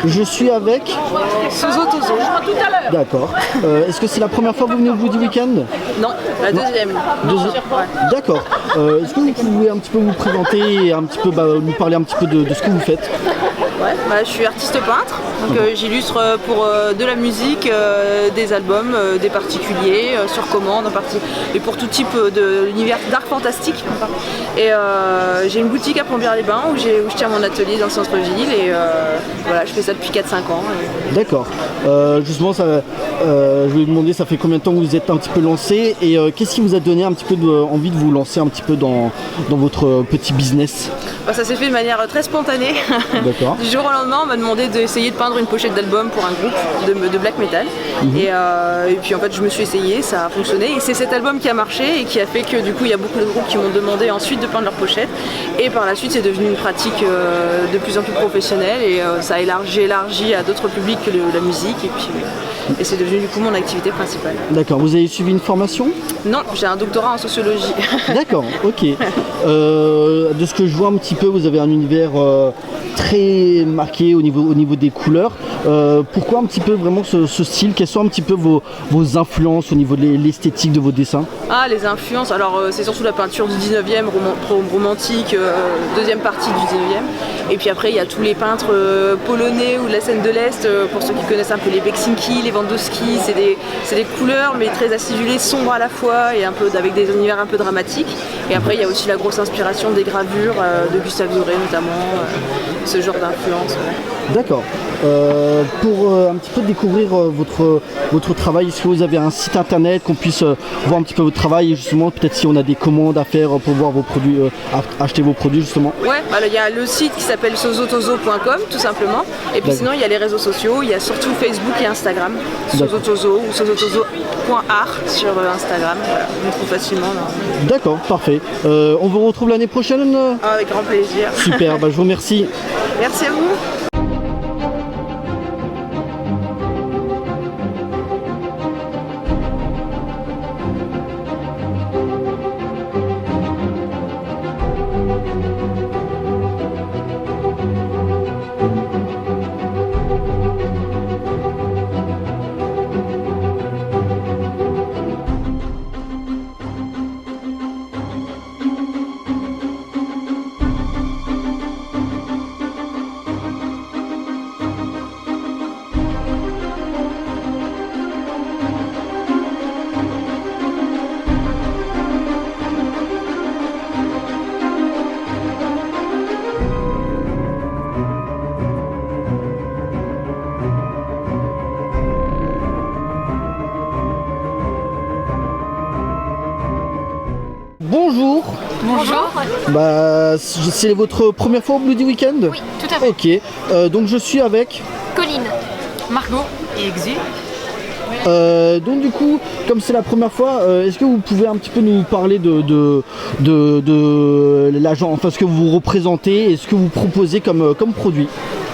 Je suis avec... Sozo Tozo. D'accord. Est-ce que c'est la première fois que vous venez au Woody Weekend? Non, la deuxième. D'accord. Est-ce que vous pouvez un petit peu vous présenter et un petit peu nous parler un petit peu de ce que vous faites? Ouais, je suis artiste peintre, donc j'illustre pour de la musique, des albums, des particuliers, sur commande et pour tout type de l'univers d'art fantastique. Et j'ai une boutique à Plombières-les-Bains où je tiens mon atelier dans le centre-ville et voilà, je fais ça depuis 4-5 ans. D'accord. Justement, je voulais vous demander, ça fait combien de temps que vous êtes un petit peu lancé et qu'est-ce qui vous a donné un petit peu envie de vous lancer un petit peu dans votre petit business? Ça s'est fait de manière très spontanée. D'accord. Du jour au lendemain, on m'a demandé d'essayer de peindre une pochette d'album pour un groupe de black metal. Et puis en fait, je me suis essayée, ça a fonctionné. Et c'est cet album qui a marché et qui a fait que du coup, il y a beaucoup de groupes qui m'ont demandé ensuite de peindre leur pochette. Et par la suite, c'est devenu une pratique de plus en plus professionnelle et j'ai élargi à d'autres publics que la musique. Et c'est devenu du coup mon activité principale. D'accord. Vous avez suivi une formation? Non, j'ai un doctorat en sociologie. D'accord, ok. De ce que je vois un petit peu, vous avez un univers très marqué au niveau des couleurs. Pourquoi un petit peu vraiment ce style? Quelles sont un petit peu vos influences au niveau de l'esthétique de vos dessins? Ah, les influences, alors c'est surtout la peinture du 19e, romantique, deuxième partie du 19e. Et puis après, il y a tous les peintres polonais ou de la scène de l'Est, pour ceux qui connaissent un peu les Beksinski, les Wandowski, c'est des couleurs mais très acidulées, sombres à la fois et avec des univers un peu dramatiques. Et après, il y a aussi la grosse inspiration des gravures de Gustave Doré notamment, ce genre d'influence. Ouais. D'accord. Pour un petit peu découvrir votre travail, est-ce que vous avez un site internet qu'on puisse voir un petit peu votre travail et justement peut-être si on a des commandes à faire pour voir vos produits, acheter vos produits justement? Ouais, il y a le site qui s'appelle sozotozo.com tout simplement. Et puis sinon il y a les réseaux sociaux, il y a surtout Facebook et Instagram, Sozotozo ou sozotozo.art sur Instagram, voilà, on trouve facilement. D'accord, parfait. On vous retrouve l'année prochaine? Avec grand plaisir. Super, je vous remercie. Merci à vous. Bonjour. Bonjour. C'est votre première fois au Bloody Weekend? Oui, tout à fait. Ok. Donc je suis avec Colline, Margot et Exu. donc du coup, comme c'est la première fois, est-ce que vous pouvez un petit peu nous parler de l'agent, enfin ce que vous représentez et ce que vous proposez comme produit?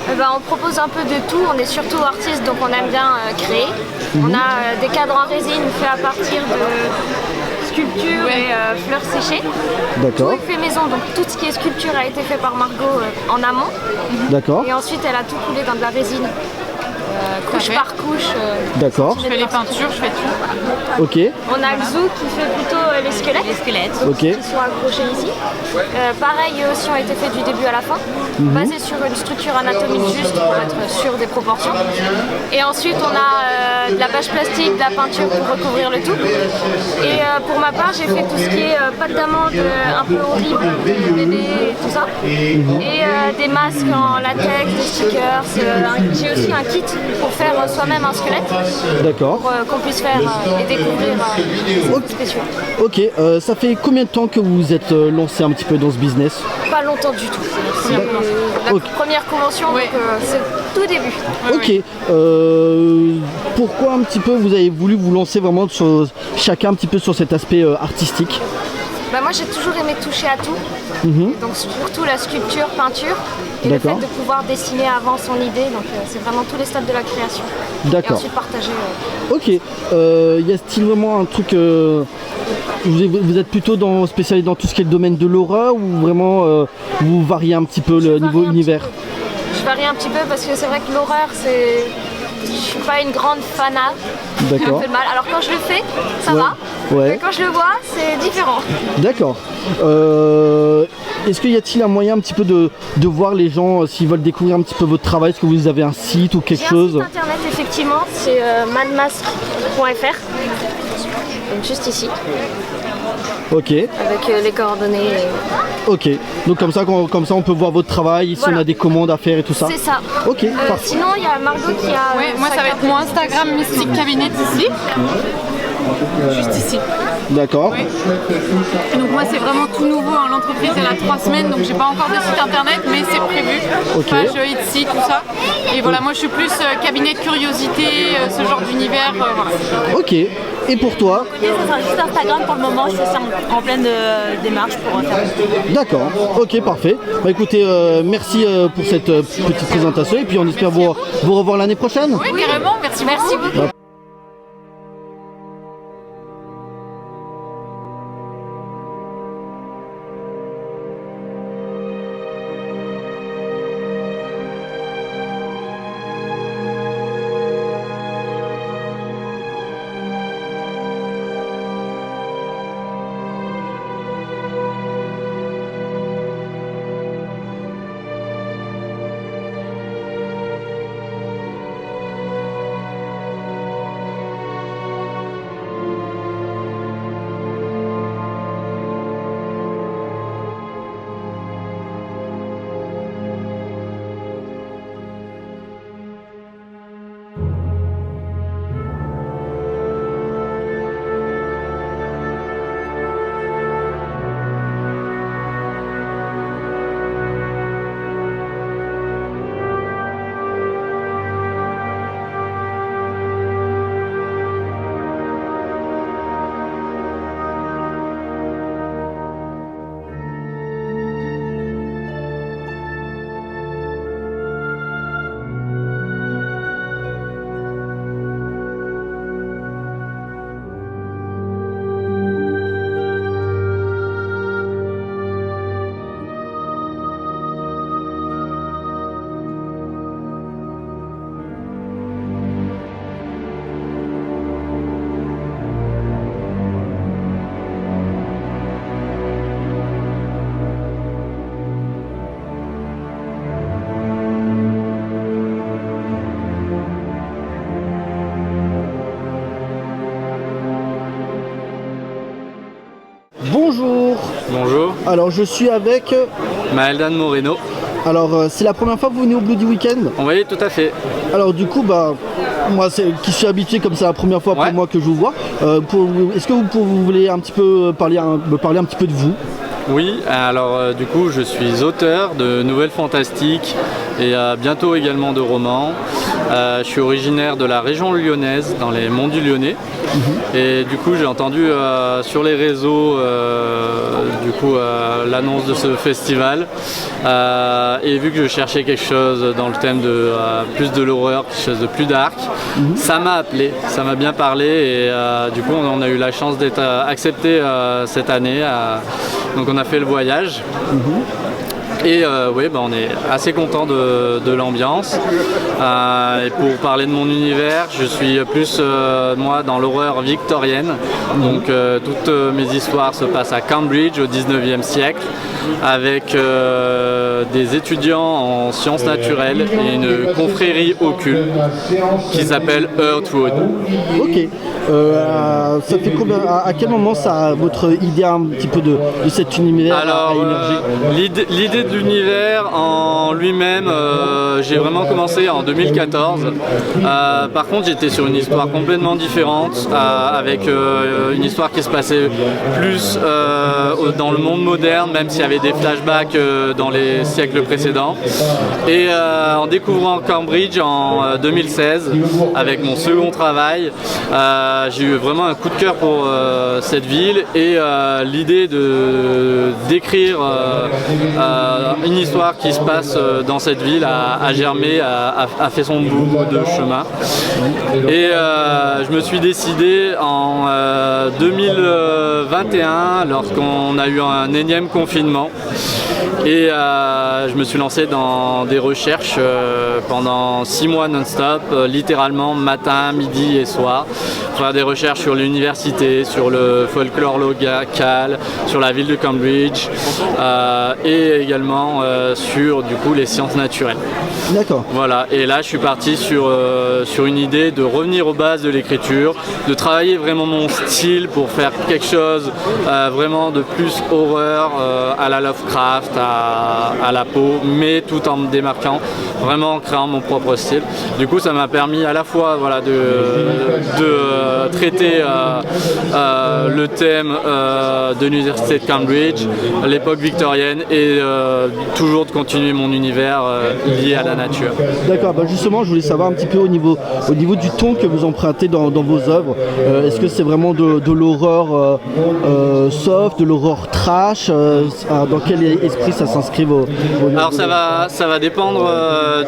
On propose un peu de tout, on est surtout artistes donc on aime bien créer. On a des cadres en résine faits à partir de sculptures et fleurs séchées. D'accord. Tout est fait maison, donc tout ce qui est sculpture a été fait par Margot en amont. D'accord. Et ensuite elle a tout coulé dans de la résine. Couche par couche. D'accord. Je fais les peintures, je fais tout. Ok. On a le zoo qui fait plutôt les squelettes. Les squelettes. Ok. Qui sont accrochés ici. Pareil, eux aussi ont été faits du début à la fin, basés sur une structure anatomique juste pour être sûr des proportions. Et ensuite, on a de la bâche plastique, de la peinture pour recouvrir le tout. Et pour ma part, j'ai fait tout ce qui est pâte d'amande un peu horrible, bébé et tout ça. Et des masques en latex, des stickers. J'ai aussi un kit pour faire soi-même un squelette. D'accord. Pour qu'on puisse faire et découvrir des trucs spéciaux. Ok, ça fait combien de temps que vous êtes lancé un petit peu dans ce business? Pas longtemps du tout. C'est la première convention, donc c'est tout début. Ok. Pourquoi un petit peu vous avez voulu vous lancer vraiment chacun un petit peu sur cet aspect artistique? Moi j'ai toujours aimé toucher à tout, donc surtout la sculpture, peinture, et le fait de pouvoir dessiner avant son idée, donc c'est vraiment tous les stades de la création. D'accord. Et ensuite partager. Ok. Y a-t-il vraiment un truc vous êtes plutôt spécialisé dans tout ce qui est le domaine de l'horreur ou vraiment vous variez un petit peu le niveau univers? je varie un petit peu parce que c'est vrai que l'horreur, je suis pas une grande fanat. J'ai un peu de mal. Alors quand je le fais, ça va. Ouais. Mais quand je le vois, c'est différent. D'accord. Est-ce qu'il y a-t-il un moyen un petit peu de voir les gens s'ils veulent découvrir un petit peu votre travail? Est-ce que vous avez un site ou quelque chose? J'ai un site internet effectivement, c'est madmask.fr. Donc juste ici. Ok. Avec les coordonnées. Ok. Donc comme ça on peut voir votre travail, si on a des commandes à faire et tout ça. C'est ça. Ok. Parfait. Sinon il y a Margot qui a. Ouais, moi ça va être mon Instagram Mystic Cabinet ici. Juste ici. D'accord. Oui. Donc moi c'est vraiment tout nouveau, hein. L'entreprise elle a 3 semaines donc j'ai pas encore de site internet mais c'est prévu. Ok. Page Etsy, tout ça. Et voilà, moi je suis plus cabinet de curiosité, ce genre d'univers. Voilà. Ok. Et pour toi? Ça sera juste Instagram pour le moment, je suis en pleine démarche pour faire. D'accord, ok, parfait. Bah écoutez, merci pour cette petite présentation et puis on espère vous revoir l'année prochaine. Oui, carrément, merci beaucoup. Bonjour. Bonjour, Alors je suis avec... Maeldan Moreno. Alors c'est la première fois que vous venez au Bloody Weekend? Oui, tout à fait. Alors du coup, bah, moi qui suis habitué comme c'est la première fois pour Ouais. moi que je vous vois, est-ce que vous voulez un petit peu me parler un petit peu de vous? Oui, alors du coup, je suis auteur de nouvelles fantastiques et bientôt également de romans. Je suis originaire de la région lyonnaise, dans les monts du Lyonnais. Et du coup, j'ai entendu sur les réseaux l'annonce de ce festival. Et vu que je cherchais quelque chose dans le thème de plus de l'horreur, quelque chose de plus dark, ça m'a appelé, ça m'a bien parlé. Et du coup, on a eu la chance d'être accepté cette année. Donc on a fait le voyage. Et oui, on est assez content de l'ambiance. Et pour parler de mon univers, je suis plus moi dans l'horreur victorienne. Donc toutes mes histoires se passent à Cambridge au 19e siècle avec des étudiants en sciences naturelles et une confrérie occulte qui s'appelle Earthwood. Ok. Ça fait combien, à quel moment votre idée un petit peu de cet univers a émergé? L'idée de l'univers en lui-même, j'ai vraiment commencé en 2014. Par contre, j'étais sur une histoire complètement différente, avec une histoire qui se passait plus dans le monde moderne, même s'il y avait des flashbacks dans les siècles précédents. Et en découvrant Cambridge en 2016, avec mon second travail, j'ai eu vraiment un coup de cœur pour cette ville et l'idée d'écrire une histoire qui se passe dans cette ville a germé, a fait son bout de chemin. Et je me suis décidé en 2021, lorsqu'on on a eu un énième confinement et je me suis lancé dans des recherches pendant 6 mois non-stop, littéralement matin, midi et soir. Faire des recherches sur l'université, sur le folklore local, sur la ville de Cambridge et également sur du coup les sciences naturelles. D'accord. Voilà, et là je suis parti sur une idée de revenir aux bases de l'écriture, de travailler vraiment mon style pour faire quelque chose vraiment de plus horreur à la Lovecraft, à la Poe, mais tout en me démarquant, vraiment en créant mon propre style. Du coup ça m'a permis à la fois voilà, de traiter le thème de l'université de Cambridge, l'époque victorienne et toujours de continuer mon univers lié à la nature. D'accord, bah justement je voulais savoir un petit peu au niveau du ton que vous empruntez dans vos œuvres. Est-ce que c'est vraiment de l'horreur soft, de l'horreur trash dans quel esprit ça s'inscrit vos Alors ça va dépendre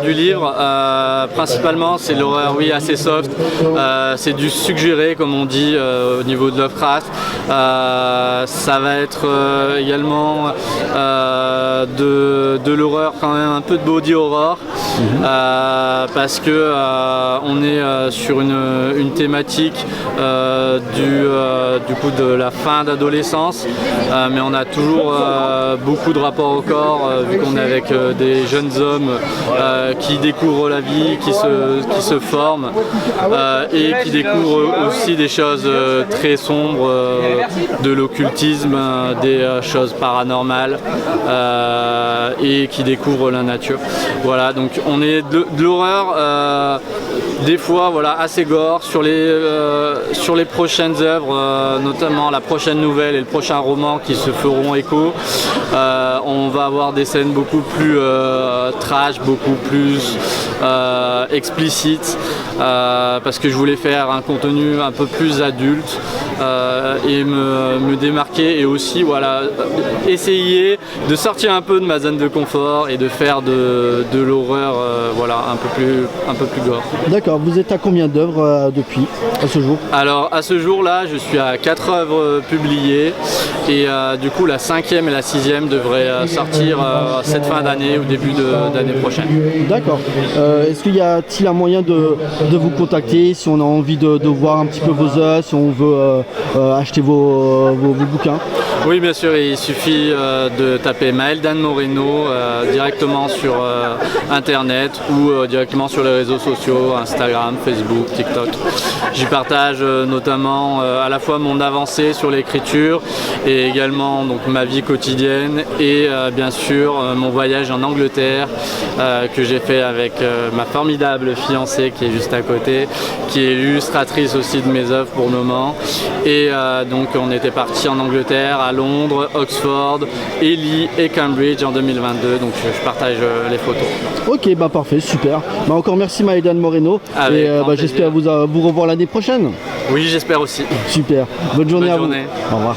du livre. Principalement c'est l'horreur assez soft, c'est du suggéré comme on dit au niveau de Lovecraft. Ça va être également de l'horreur quand même un peu de body horror. Parce que on est sur une thématique du coup de la fin d'adolescence, mais on a toujours beaucoup de rapports au corps vu qu'on est avec des jeunes hommes qui découvrent la vie, qui se forment et qui découvrent aussi des choses très sombres, de l'occultisme, des choses paranormales et qui découvrent la nature. Voilà, donc on est de l'horreur des fois voilà, assez gore sur les prochaines œuvres, notamment la prochaine nouvelle et le prochain roman qui se feront écho. On va avoir des scènes beaucoup plus trash, beaucoup plus explicites parce que je voulais faire un contenu un peu plus adulte et me démarquer et aussi voilà, essayer de sortir un peu de ma zone de confort et de faire de l'horreur voilà, un peu plus gore. D'accord, vous êtes à combien d'œuvres depuis à ce jour? Alors à ce jour là je suis à 4 œuvres publiées et du coup la 5e et la 6e devraient sortir cette fin d'année ou début d'année prochaine. D'accord. Est-ce qu'il y a-t-il un moyen de vous contacter si on a envie de voir un petit peu vos œuvres, si on veut acheter vos bouquins? Oui bien sûr, il suffit de taper Maël-Dan Moreno directement sur internet ou directement sur les réseaux sociaux, Instagram, Facebook, TikTok. J'y partage notamment à la fois mon avancée sur l'écriture et également donc, ma vie quotidienne et bien sûr mon voyage en Angleterre que j'ai fait avec ma formidable fiancée qui est juste à côté, qui est illustratrice aussi de mes œuvres pour le moment. Et donc on était parti en Angleterre, à Londres, Oxford, Ely et Cambridge en 2022, donc je partage les photos. Ok, bah parfait, super. Bah encore merci Maël-Dan Moreno. Avec et j'espère vous revoir l'année prochaine. Oui, j'espère aussi. Super. Bonne journée à vous. Journée. Au revoir.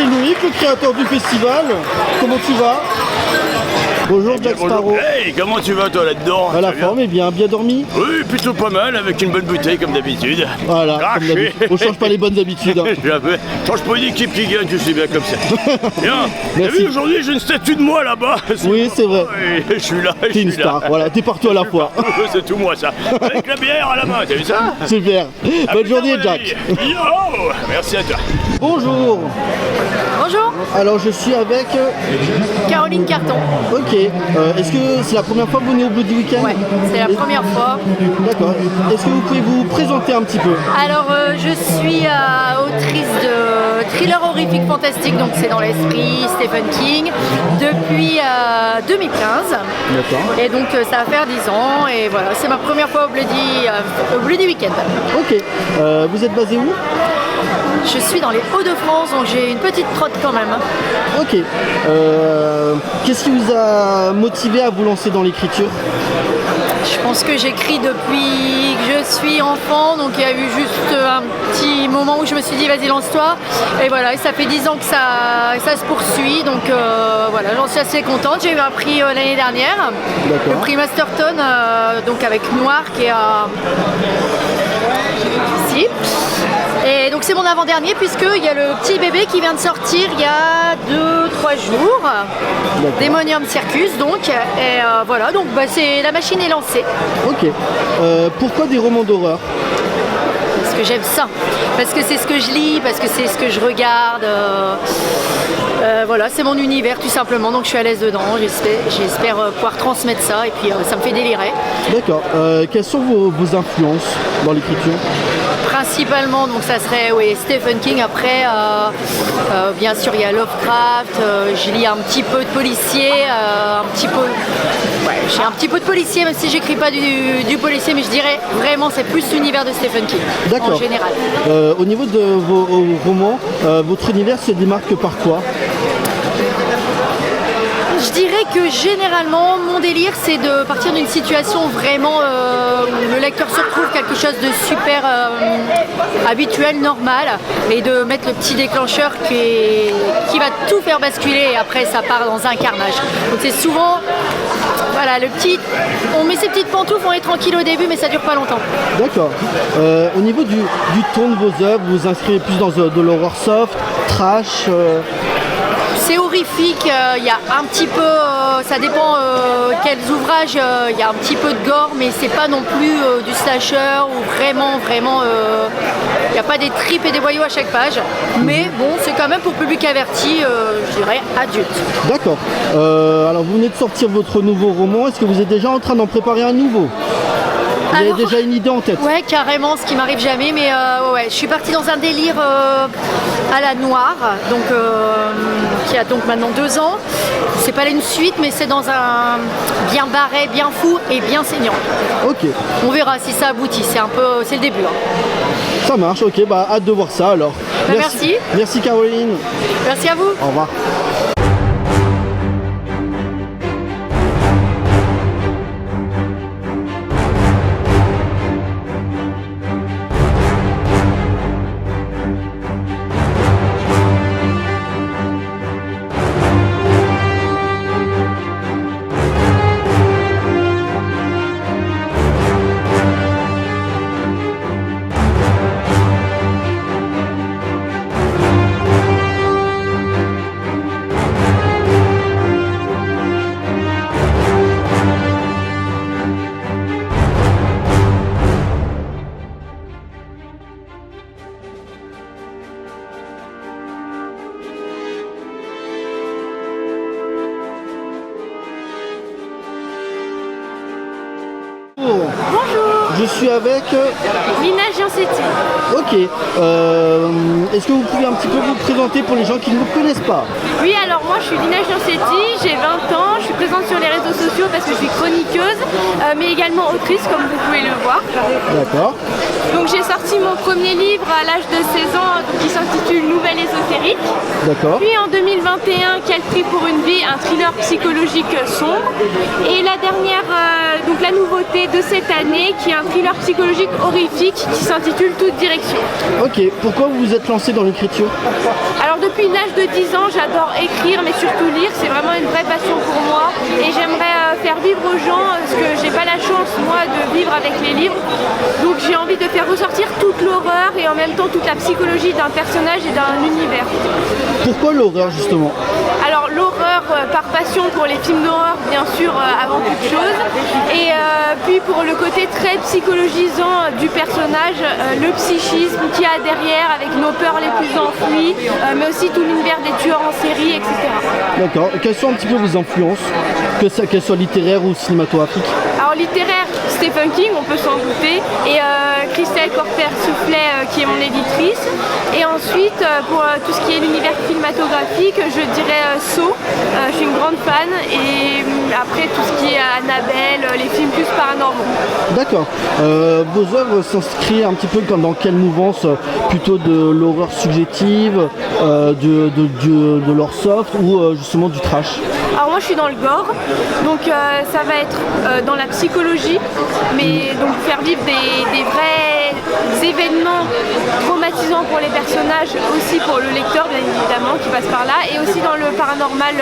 c'est Loïc, le créateur du festival. Comment tu vas? Bonjour Jack Sparrow. Hey, comment tu vas toi là-dedans? À la forme, et bien dormi? Oui, plutôt pas mal, avec une bonne bouteille comme d'habitude. Voilà, comme d'habitude. On change pas les bonnes habitudes. Hein. Change pas une équipe qui gagne, tu sais bien comme ça. Bien. T'as Merci. vu, aujourd'hui j'ai une statue de moi là-bas. Oui, c'est vrai. Oui, je suis là. T'es une star, voilà, t'es partout à la fois. C'est tout moi ça. Avec la bière à la main, t'as vu ça? Super. À Bonne plus tard, journée mon Jack. ami. Yo. Merci à toi. Bonjour. Bonjour, Alors je suis avec... Caroline Carton. Ok. Est-ce que c'est la première fois que vous venez au Bloody Weekend? Ouais, c'est la première fois. D'accord. Est-ce que vous pouvez vous présenter un petit peu? Alors, je suis autrice de thrillers horrifiques fantastiques, donc c'est dans l'esprit Stephen King, depuis 2015. D'accord. Et donc, ça va faire 10 ans, et voilà, c'est ma première fois au Bloody Weekend. Ok. Vous êtes basé où? Je suis dans les Hauts-de-France, donc j'ai une petite trotte quand même. Ok. Qu'est-ce qui vous a motivé à vous lancer dans l'écriture? Je pense que j'écris depuis que je suis enfant, donc il y a eu juste un petit moment où je me suis dit vas-y lance-toi. Et voilà, et ça fait 10 ans que ça se poursuit, donc voilà, j'en suis assez contente. J'ai eu un prix l'année dernière, le prix Masterton, donc avec Noir qui est ici. Et donc c'est mon avant-dernier puisqu'il y a le petit bébé qui vient de sortir il y a 2-3 jours, Demonium Circus donc, et voilà, donc la machine est lancée. Ok. Pourquoi des romans d'horreur? Parce que j'aime ça, parce que c'est ce que je lis, parce que c'est ce que je regarde. Voilà, c'est mon univers tout simplement, donc je suis à l'aise dedans. J'espère pouvoir transmettre ça et puis ça me fait délirer. D'accord. Quelles sont vos influences dans l'écriture? Principalement, donc ça serait Stephen King. Après, bien sûr, il y a Lovecraft. Je lis un petit peu de policier, j'ai un petit peu de policier, même si j'écris pas du policier, mais je dirais vraiment c'est plus l'univers de Stephen King en général. Au niveau de vos romans, votre univers se démarque par quoi? Je dirais que généralement, mon délire, c'est de partir d'une situation vraiment où le lecteur se retrouve quelque chose de super habituel, normal, et de mettre le petit déclencheur qui va tout faire basculer, et après ça part dans un carnage. Donc c'est souvent, voilà, on met ses petites pantoufles, on est tranquille au début, mais ça dure pas longtemps. D'accord. Au niveau du ton de vos œuvres, vous vous inscrivez plus dans de l'horreur soft, trash C'est horrifique, il y a un petit peu, ça dépend quels ouvrages, il y a un petit peu de gore, mais c'est pas non plus du slasher ou vraiment, il n'y a pas des tripes et des voyous à chaque page, mais bon, c'est quand même pour public averti, je dirais adulte. D'accord. Alors vous venez de sortir votre nouveau roman, est-ce que vous êtes déjà en train d'en préparer un nouveau? Vous avez déjà une idée en tête? Ouais, carrément, ce qui m'arrive jamais, mais ouais, je suis partie dans un délire à la Noire, donc qui a donc maintenant 2 ans. C'est pas une suite, mais c'est dans un bien barré, bien fou et bien saignant. Ok. On verra si ça aboutit, c'est le début. Hein. Ça marche, ok, bah hâte de voir ça alors. Merci. Merci Caroline. Merci à vous. Au revoir. Bonjour, Je suis avec... Lina Giancetti. Ok. Est-ce que vous pouvez un petit peu vous présenter pour les gens qui ne vous connaissent pas? Oui, alors moi je suis Lina Giancetti, j'ai 20 ans, je suis présente sur les réseaux sociaux parce que je suis chroniqueuse, mais également autrice comme vous pouvez le voir. D'accord. Donc j'ai sorti mon premier livre à l'âge de 16 ans qui s'intitule Nouvelle ésotérique. D'accord. Puis en 2021, Quel prix pour une vie, un thriller psychologique sombre. Et la dernière, donc la nouveauté de cette année qui est un thriller psychologique horrifique qui s'intitule Toute direction. Ok. Pourquoi vous vous êtes lancé dans l'écriture? Alors depuis l'âge de 10 ans, j'adore écrire, mais surtout lire. C'est vraiment une vraie passion pour moi. Et j'aimerais faire vivre aux gens ce que j'ai pas la chance, moi, de vivre avec les livres. Donc j'ai envie de faire ressortir toute l'horreur et en même temps toute la psychologie d'un personnage et d'un univers. Pourquoi l'horreur justement? Alors l'horreur par passion pour les films d'horreur, bien sûr, avant toute chose. Et puis pour le côté très psychologisant du personnage, le psychisme qu'il y a derrière avec nos peurs les plus enfouies, mais aussi tout l'univers des tueurs en série, etc. D'accord. Et quelles sont un petit peu vos influences, qu'elles soient littéraires ou cinématographiques? Alors littéraire, Stephen King, on peut s'en douter, et Christelle Corter-Soufflet qui est mon éditrice. Et ensuite, pour tout ce qui est l'univers cinématographique, je dirais Saw, je suis une grande fan, et après tout ce qui est Annabelle, les films plus paranormaux. D'accord. Vos œuvres s'inscrivent un petit peu dans quelle mouvance? Plutôt de l'horreur subjective, de l'horreur soft ou justement du trash? Alors moi je suis dans le gore, donc ça va être dans la psychologie, mais donc faire vivre des vrais événements traumatisants pour les personnages, aussi pour le lecteur bien évidemment qui passe par là, et aussi dans le paranormal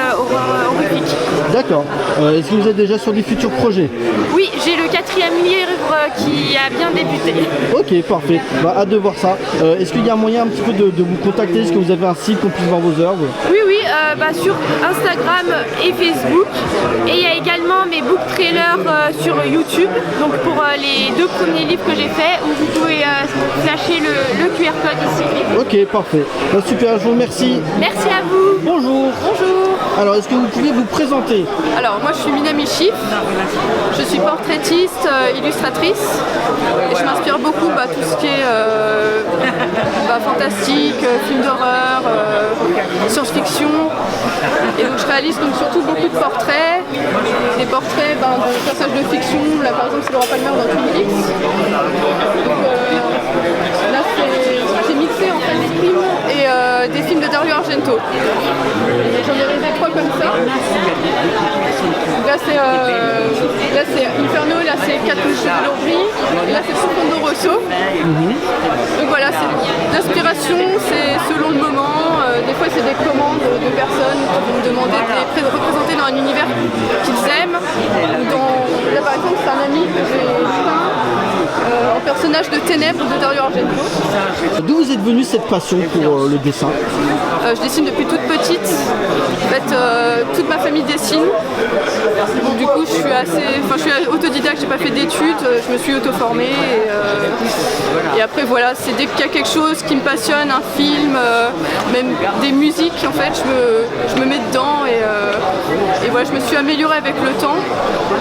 horrifique. D'accord. Est-ce que vous êtes déjà sur des futurs projets? Oui, j'ai le 4e livre qui a bien débuté. Ok, parfait. Hâte de voir ça. Est-ce qu'il y a un moyen un petit peu de vous contacter? Est-ce que vous avez un site qu'on puisse voir vos œuvres? Oui, sur Instagram et Facebook. Et il y a également mes book trailers sur YouTube, donc pour les 2 premiers livres que j'ai faits, où vous pouvez flasher le QR code ici. Ok, parfait. Super, je vous remercie. Merci à vous. Bonjour. Bonjour. Alors, est-ce que vous pouvez vous présenter? Alors, moi je suis Mina Michif, je suis portraitiste, illustratrice, et je m'inspire beaucoup tout ce qui est fantastique, film d'horreur, science-fiction. Et donc je réalise donc surtout beaucoup de portraits, des portraits de personnages de fiction. Là par exemple c'est Laura Palmer dans Twin Peaks. Donc là j'ai mixé en fait des films et des films de Dario Argento. J'en ai réalisé 3 comme ça. Donc là c'est Inferno, là c'est 4 couches de l'orbrie, et là c'est Profondo Rosso. Donc voilà, c'est l'inspiration, c'est selon le moment. Des fois c'est des commandes de personnes qui vont me demander de les représenter dans un univers qu'ils aiment. Là par exemple c'est un ami que j'ai peint en personnage de Ténèbres de Dario Argento. D'où vous êtes venue cette passion pour le dessin? Je dessine depuis toute petite. En fait, toute ma famille dessine. Donc, du coup, je suis autodidacte, j'ai pas fait d'études, je me suis auto-formée. Et après, voilà, c'est dès qu'il y a quelque chose qui me passionne, un film, même des musiques, en fait, je me mets dedans et voilà, je me suis améliorée avec le temps.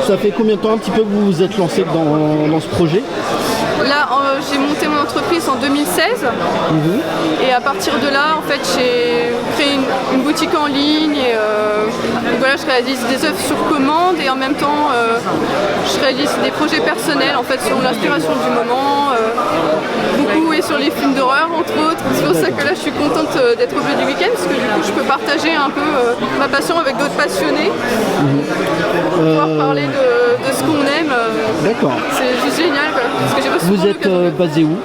Ça fait combien de temps un petit peu que vous vous êtes lancé dans ce projet? Là, j'ai monté mon entreprise en 2016 et à partir de là, en fait, j'ai créé une boutique en ligne et voilà, je réalise des œuvres sur commande et en même temps, je réalise des projets personnels en fait sur l'inspiration du moment, beaucoup et sur les films d'horreur entre autres. C'est pour ça que là, je suis contente d'être au Bloody Weekend parce que du coup, je peux partager un peu ma passion avec d'autres passionnés, pouvoir parler de ce qu'on aime. D'accord. C'est juste génial quoi, parce que j'ai pas Vous êtes basé où?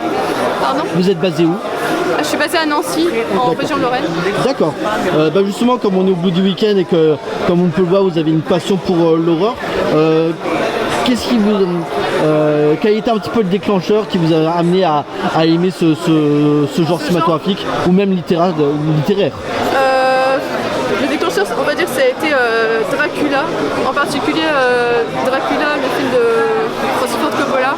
Pardon? Vous êtes basé où? Je suis basée à Nancy, en région de Lorraine. D'accord. Justement, comme on est au Bloody Weekend et que, comme on peut le voir, vous avez une passion pour l'horreur, qu'est-ce qui vous, quel était un petit peu le déclencheur qui vous a amené à aimer ce genre cinématographique ou même littéraire? Le déclencheur, on va dire, ça a été Dracula, en particulier Dracula, le film de Francis Ford Coppola.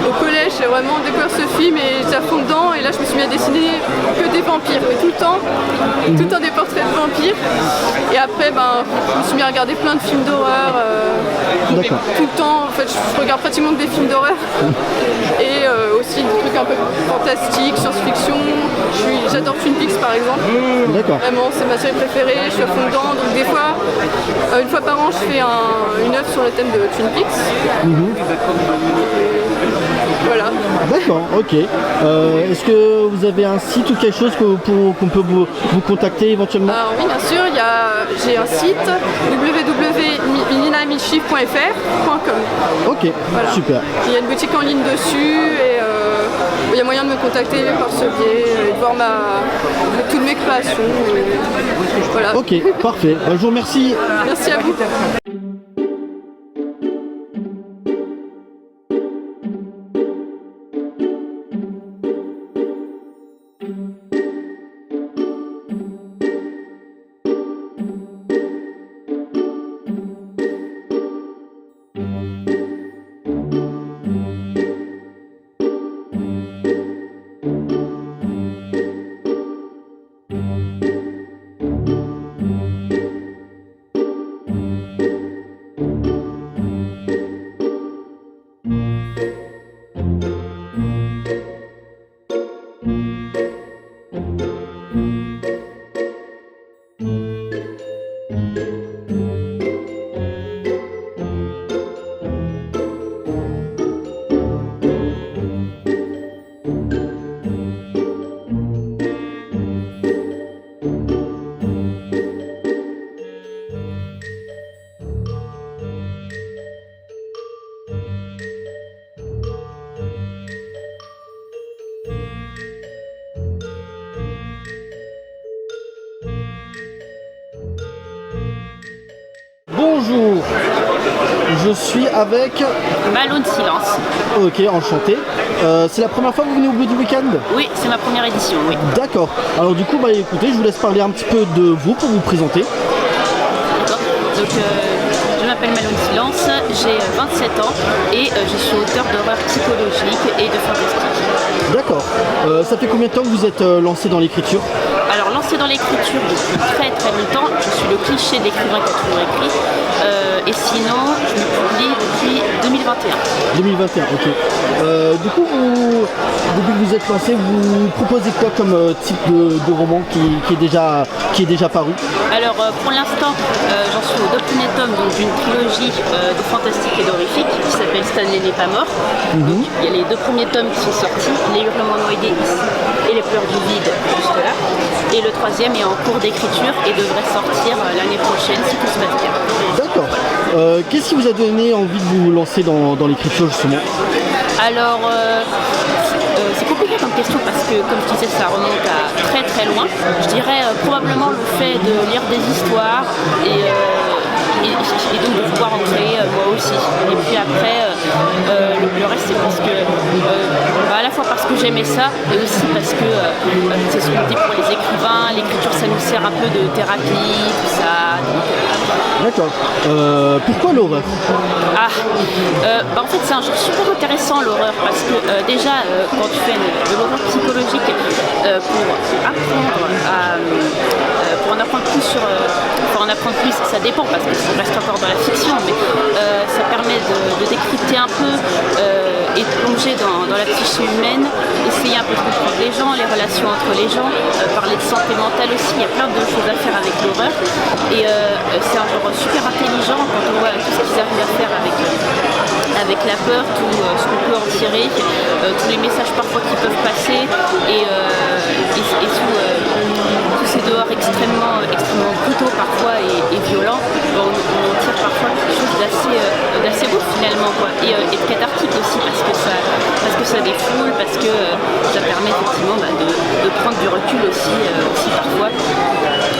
Au collège, j'ai vraiment découvert ce film et j'étais à fond dedans. Et là, je me suis mis à dessiner que des vampires, mais tout le temps des portraits de vampires. Et après, je me suis mis à regarder plein de films d'horreur. Tout le temps, en fait, je regarde pratiquement que des films d'horreur. Et aussi des trucs un peu fantastiques, science-fiction. J'adore Twin Peaks par exemple. Vraiment, c'est ma série préférée, je suis à fond dedans. Donc des fois, une fois par an, je fais une œuvre sur le thème de Twin Peaks. Voilà. D'accord, ok. Est-ce que vous avez un site ou quelque chose qu'on peut vous contacter éventuellement? Oui, bien sûr, j'ai un site www.minamichif.fr.com. Ok, voilà. Super. Il y a une boutique en ligne dessus et il y a moyen de me contacter par ce biais, et de voir toutes mes créations. Voilà. Ok, parfait. Je vous remercie. Merci à vous. Bonjour, je suis avec... Ballon de silence. Ok, enchanté. C'est la première fois que vous venez au Bloody Weekend? Oui, c'est ma première édition, oui. D'accord. Alors du coup, écoutez, je vous laisse parler un petit peu de vous pour vous présenter. D'accord. Donc, je m'appelle Ballon de silence, j'ai 27 ans et je suis auteur d'horreur psychologique et de fantastique. D'accord. Ça fait combien de temps que vous êtes lancé dans l'écriture? Alors, lancé dans l'écriture depuis très très longtemps, je suis le cliché d'écrivain qui a toujours écrit. Et sinon, je me publie depuis 2021. 2021, ok. Du coup, depuis que vous êtes lancé, vous proposez quoi comme type de roman qui est déjà paru? Alors, pour l'instant, j'en suis au 2 premiers tomes d'une trilogie de fantastique et d'horrifique qui s'appelle Stanley n'est pas mort. Donc, il y a les 2 premiers tomes qui sont sortis, Les Hurlements noyés ici et Les Pleurs du vide juste là. Et le 3e est en cours d'écriture et devrait sortir l'année prochaine si tout se passe bien. D'accord. Qu'est-ce qui vous a donné envie de vous lancer dans l'écriture justement? Alors, c'est compliqué comme question parce que, comme je disais, ça remonte à très très loin. Je dirais probablement le fait de lire des histoires et donc de pouvoir en créer moi aussi. Et puis après, le reste c'est parce que, à la fois parce que j'aimais ça et aussi parce que c'est ce qu'on dit pour les écrivains, l'écriture ça nous sert un peu de thérapie, tout ça. D'accord. Pourquoi l'horreur? En fait c'est un genre super intéressant l'horreur parce que déjà quand tu fais de l'horreur psychologique pour en apprendre plus ça dépend parce que ça reste encore dans la fiction mais ça permet de décrypter un peu et de plonger dans la psyché humaine, essayer un peu de comprendre les gens, les relations entre les gens, parler de santé mentale aussi, il y a plein de choses à faire avec l'horreur et c'est un genre super intelligent quand on voit tout ce qu'ils arrivent à faire avec la peur, tout ce qu'on peut en tirer, tous les messages parfois qui peuvent passer et tous ces dehors extrêmement brutaux parfois et violents, on en tire parfois quelque chose d'assez beau finalement quoi. Et de cathartique aussi parce que ça défoule, parce que ça permet effectivement de prendre du recul aussi parfois.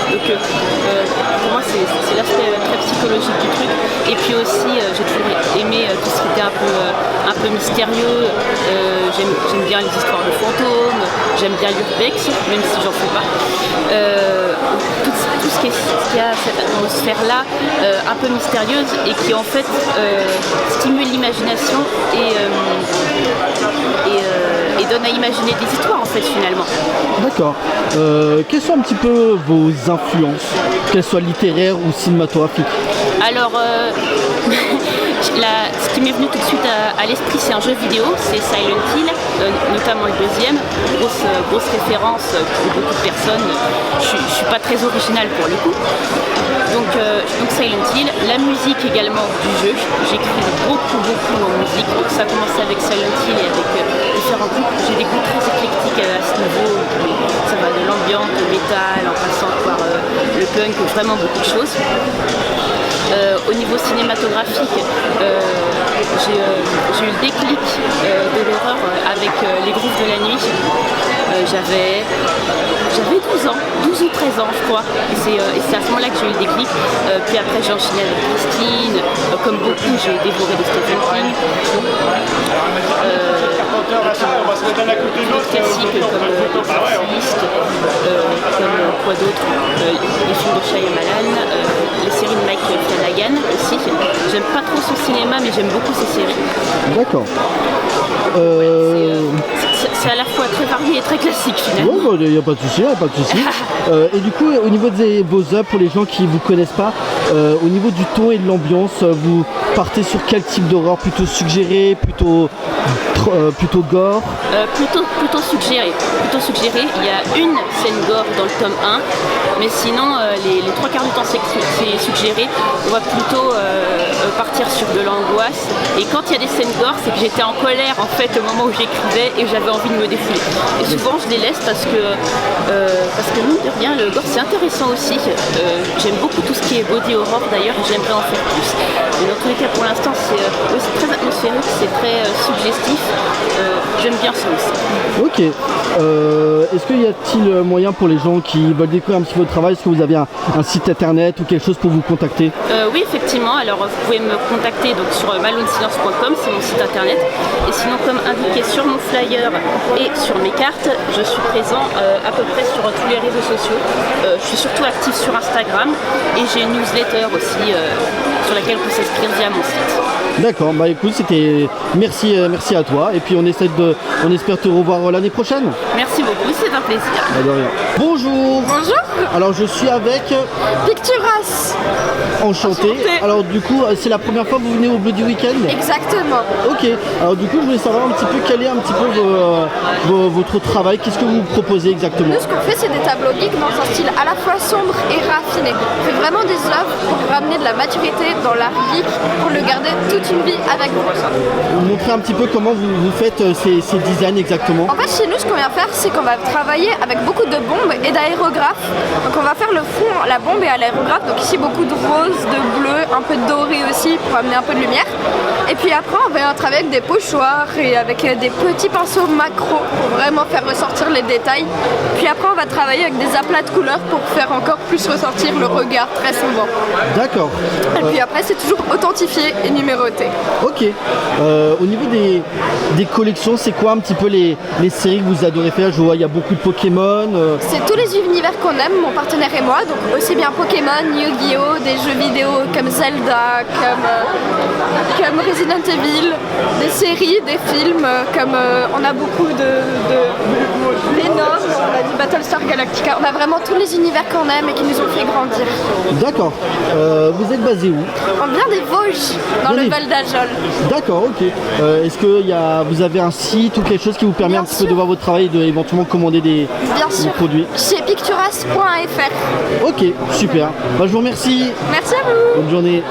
Donc pour moi c'est l'aspect très psychologique du truc. Et puis aussi j'ai toujours aimé tout ce qui était un peu mystérieux. J'aime bien les histoires de fantômes, j'aime bien l'urbex, même si j'en fais pas. Tout ce qui a cette atmosphère-là un peu mystérieuse et qui en fait stimule l'imagination et donne à imaginer des histoires en fait finalement. D'accord. Quelles sont un petit peu vos influences, qu'elles soient littéraires ou cinématographiques? Alors, ce qui m'est venu tout de suite à l'esprit, c'est un jeu vidéo, c'est Silent Hill, notamment le 2e. Grosse référence pour beaucoup de personnes. Je suis pas très originale pour le coup. Donc Silent Hill, la musique également du jeu. J'écris beaucoup en musique. Donc ça a commencé avec Silent Hill et avec différents groupes. J'ai des goûts très éclectiques à ce niveau. Ça va de l'ambiance, le métal, en passant par le punk, vraiment beaucoup de choses. Au niveau cinématographique, j'ai eu le déclic de l'horreur avec Les Griffes de la nuit. J'avais 12 ans, 12 ou 13 ans je crois, et c'est à ce moment-là que j'ai eu le déclic. Puis après j'ai enchaîné avec Christine, comme beaucoup j'ai dévoré des Stephen King. Des classiques comme Exorciste, comme quoi d'autre, les films de Shyamalan, les séries de Mike Flanagan aussi. J'aime pas trop son cinéma mais j'aime beaucoup ses séries. D'accord. C'est à la fois très varié et très classique finalement. Il n'y a pas de souci, et du coup, au niveau de vos œuvres, pour les gens qui ne vous connaissent pas, au niveau du ton et de l'ambiance, vous partez sur quel type d'horreur? Plutôt suggéré, plutôt gore? Plutôt suggéré. Il y a une scène gore dans le tome 1, mais sinon les 3 quarts du temps c'est suggéré. On va plutôt partir sur de l'angoisse. Et quand il y a des scènes gore, c'est que j'étais en colère en fait au moment où j'écrivais et j'avais envie de me défouler. Et souvent je les laisse parce que mine de rien, le gore c'est intéressant aussi. J'aime beaucoup tout ce qui est body horror d'ailleurs et j'aimerais en faire plus. Mais dans tous les cas pour l'instant c'est très atmosphérique, c'est très suggestif. J'aime bien ça aussi. Ok. Est-ce qu'il y a-t-il moyen pour les gens qui veulent découvrir un petit peu votre travail? Est-ce que vous avez un site internet ou quelque chose pour vous contacter? Oui, effectivement. Alors, vous pouvez me contacter donc, sur malonesilence.com, c'est mon site internet. Et sinon, comme indiqué sur mon flyer et sur mes cartes, je suis présent à peu près sur tous les réseaux sociaux. Je suis surtout active sur Instagram et j'ai une newsletter aussi sur laquelle vous pouvez s'inscrire via mon site. D'accord, bah écoute, merci à toi et puis on espère te revoir l'année prochaine. Merci beaucoup, c'est un plaisir. Bah, de rien. Bonjour. Bonjour. Alors je suis avec Picturas. Enchanté. Alors du coup, c'est la première fois que vous venez au Bloody Weekend? Exactement. Ok, alors du coup je voulais savoir un petit peu quel est un petit peu votre travail, qu'est-ce que vous proposez exactement? Nous, ce qu'on fait, c'est des tableaux geeks dans un style à la fois sombre et raffiné. On fait vraiment des œuvres pour ramener de la maturité dans l'art geek, pour le garder toute une vie avec vous. Vous montrez un petit peu comment vous faites ces designs exactement? En fait, chez nous, ce qu'on vient faire, c'est qu'on va travailler avec beaucoup de bombes et d'aérographes. Donc on va faire le fond, la bombe et à l'aérographe. Donc ici, beaucoup de rose, de bleu, un peu de doré aussi pour amener un peu de lumière. Et puis après, on va travailler avec des pochoirs et avec des petits pinceaux macro pour vraiment faire ressortir les détails. Puis après, on va travailler avec des aplats de couleurs pour faire encore plus ressortir le regard très sombre. D'accord. Et puis après, c'est toujours authentifié et numéroté. Ok. Au niveau des collections, c'est quoi un petit peu les séries que vous adorez faire? Je vois, il y a beaucoup de Pokémon. C'est tous les univers qu'on aime, mon partenaire et moi. Donc aussi bien Pokémon, Yu-Gi-Oh, des jeux vidéo comme Zelda, comme Resident Evil, des séries, des films, comme on a beaucoup de Venom, on a du Battlestar Galactica. On a vraiment tous les univers qu'on aime et qui nous ont fait grandir. D'accord. Vous êtes basé où? On vient des Vosges, dans le Val d'Ajol. D'accord, ok. Est-ce que vous avez un site ou quelque chose qui vous permet Bien un petit sûr. peu de voir votre travail et d'éventuellement commander des produits? Chez picturas.fr. Ok, super. Bah, je vous remercie. Merci à vous. Bonne journée.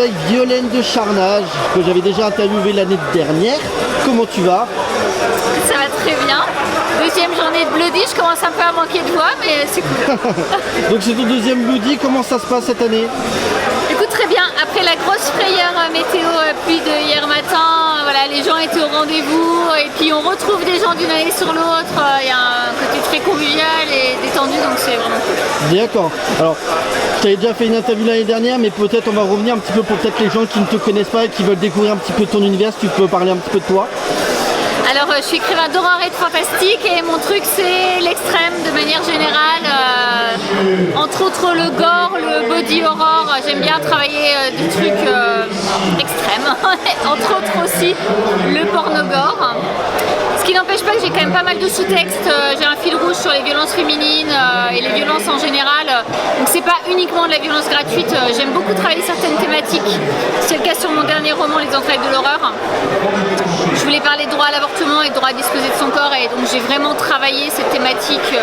avec Violaine de Charnage, que j'avais déjà interviewé l'année dernière. Comment tu vas? Ça va très bien. Deuxième journée de Bloody, je commence un peu à manquer de voix, mais c'est cool. Donc c'est ton deuxième Bloody, comment ça se passe cette année? Écoute, très bien. Après la grosse frayeur météo pluie de hier matin, voilà, les gens étaient au rendez-vous et puis on retrouve des gens d'une année sur l'autre. Il y a un côté très convivial et détendu, donc c'est vraiment cool. D'accord. Alors, je t'avais déjà fait une interview l'année dernière, mais peut-être on va revenir un petit peu pour peut-être les gens qui ne te connaissent pas et qui veulent découvrir un petit peu ton univers. Si tu peux parler un petit peu de toi. Alors je suis écrivain d'horreur et de fantastique et mon truc c'est l'extrême de manière générale, entre autres le gore, le body horror, j'aime bien travailler des trucs extrêmes, entre autres aussi le porno gore. Ce qui n'empêche pas que j'ai quand même pas mal de sous-textes, j'ai un fil rouge sur les violences féminines et les violences en général, donc c'est pas uniquement de la violence gratuite, j'aime beaucoup travailler certaines thématiques, c'est le cas sur mon dernier roman Les Entrailles de l'horreur. Je voulais parler de droit à l'avortement et de droit à disposer de son corps et donc j'ai vraiment travaillé cette thématique,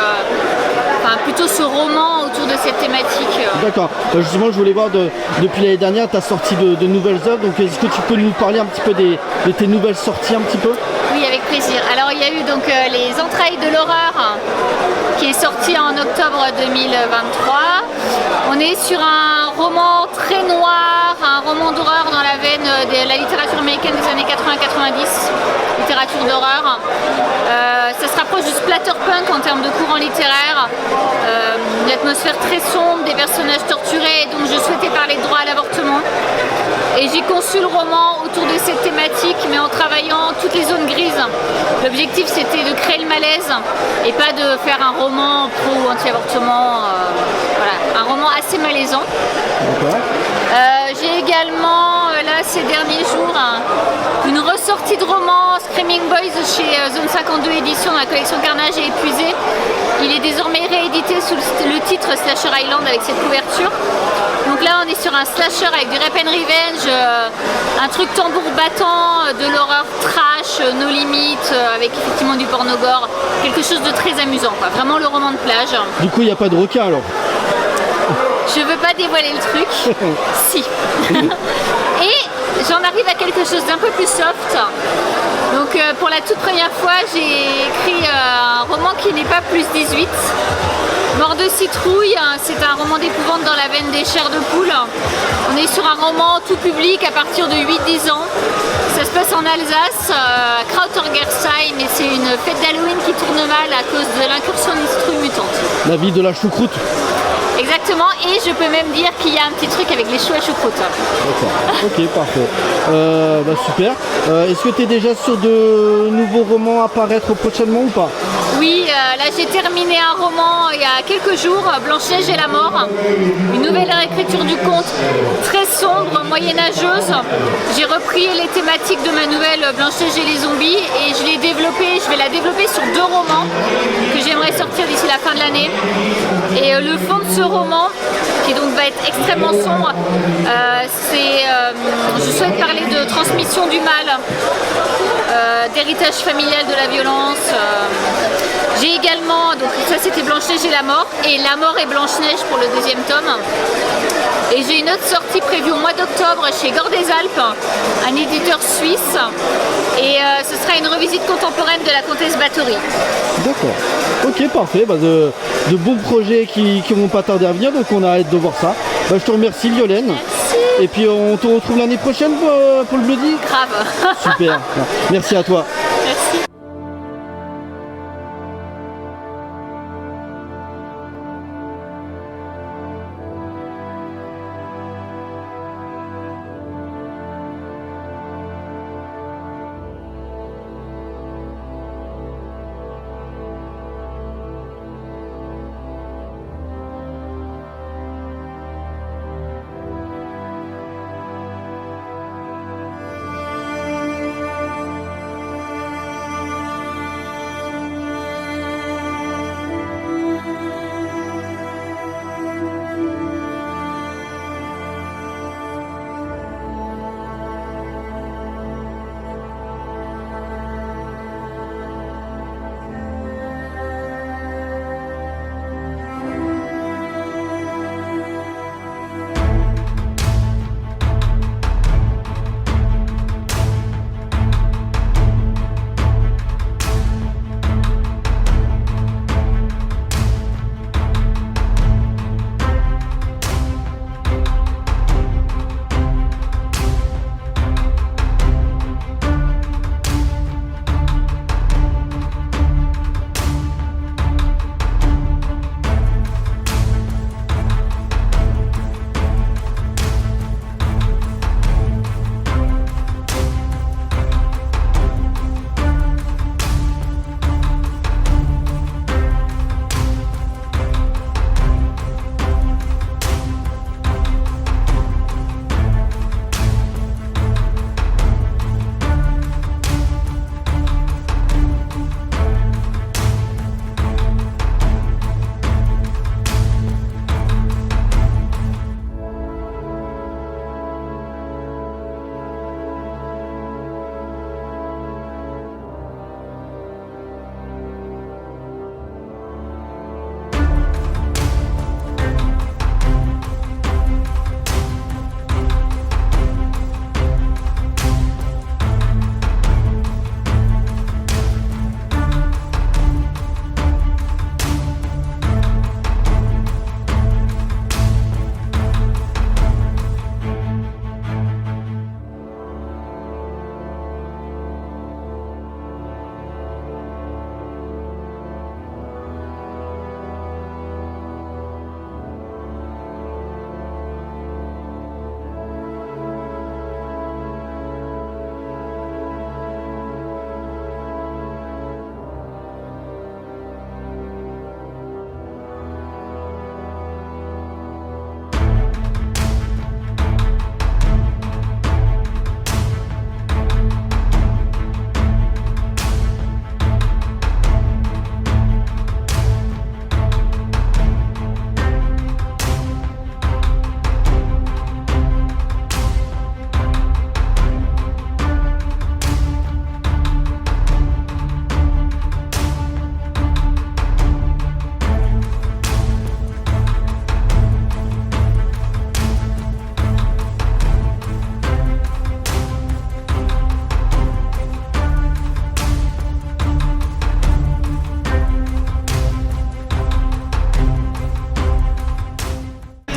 enfin plutôt ce roman autour de cette thématique. D'accord, justement je voulais voir depuis l'année dernière tu as sorti de nouvelles œuvres, donc est-ce que tu peux nous parler un petit peu de tes nouvelles sorties un petit peu? Oui, avec plaisir. Alors il y a eu donc Les Entrailles de l'horreur qui est sorti en octobre 2023. On est sur un roman très noir, un roman d'horreur dans la veine de la littérature américaine des années 80-90, littérature d'horreur. Ça se rapproche du splatterpunk en termes de courant littéraire, une atmosphère très sombre, des personnages torturés, donc je souhaitais parler de droit à l'avortement. Et j'ai conçu le roman autour de cette thématique, mais en travaillant toutes les zones grises. L'objectif c'était de créer le malaise et pas de faire un roman pro ou anti-avortement, voilà, un roman assez malaisant. J'ai également, là ces derniers jours, une ressortie de roman Screaming Boys chez Zone 52 Édition dans la collection Carnage et Épuisé. Il est désormais réédité sous le titre Slasher Island avec cette couverture. Donc là on est sur un slasher avec du Rape and Revenge, un truc tambour battant, de l'horreur trash, no limit, avec effectivement du porno gore, quelque chose de très amusant, quoi. Vraiment le roman de plage. Du coup il n'y a pas de requin alors? Je veux pas dévoiler le truc. Si. Et j'en arrive à quelque chose d'un peu plus soft. Donc pour la toute première fois, j'ai écrit un roman qui n'est pas plus 18. Mort de citrouille, c'est un roman d'épouvante dans la veine des chairs de poule. On est sur un roman tout public à partir de 8-10 ans. Ça se passe en Alsace, à Krautergersheim, et c'est une fête d'Halloween qui tourne mal à cause de l'incursion d'une citrouille mutante. La vie de la choucroute. Exactement, et je peux même dire qu'il y a un petit truc avec les choux à choucroute. D'accord, ok, parfait. Super. Est-ce que tu es déjà sur de nouveaux romans à paraître prochainement ou pas? Oui, là j'ai terminé un roman il y a quelques jours, Blanche-Neige et la mort. Une nouvelle réécriture du conte très sombre, moyenâgeuse. J'ai repris les thématiques de ma nouvelle Blanche-Neige et les zombies et je vais la développer sur 2 romans que j'aimerais sortir d'ici la fin de l'année. Et le fond de ce roman, qui donc va être extrêmement sombre, je souhaite parler de transmission du mal, d'héritage familial de la violence. J'ai également, donc ça c'était Blanche-Neige et la mort, et La mort et Blanche-Neige pour le 2e tome. Et j'ai une autre sortie prévue au mois d'octobre chez Gore des Alpes, un éditeur suisse. Et ce sera une revisite contemporaine de la comtesse Bathory. D'accord. Ok, parfait. De bons projets qui vont pas tarder à venir, donc on a hâte de voir ça. Je te remercie Violaine. Merci. Et puis on te retrouve l'année prochaine pour le Bloody. Grave. Super. Merci à toi. Merci.